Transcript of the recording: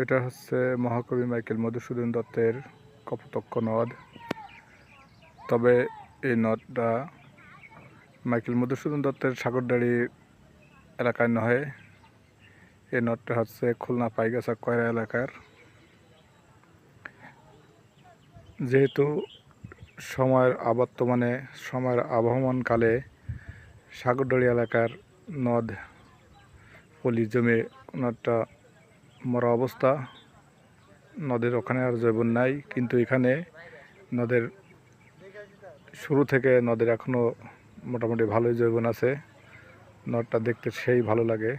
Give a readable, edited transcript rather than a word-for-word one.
এটা হচ্ছে মহাকবি মাইকেল মধুসূদন দত্তের কপোতক্ষ নদ। তবে এই নদটা মাইকেল মধুসূদন দত্তের সাগরদাড়ি এলাকায় নয়। এই নদটা হচ্ছে খুলনা পাইগাছা কয়রা এলাকার। যেহেতু সময়ের আবহমানকালে সাগরদাড়ি এলাকার নদ পলি জমে নদটা মরা অবস্থা, নদের ওখানে আর জৈবন নাই, কিন্তু এখানে নদের শুরু থেকে নদের এখনও মোটামুটি ভালোই জৈবন আছে। নদটা দেখতে সেই ভালো লাগে।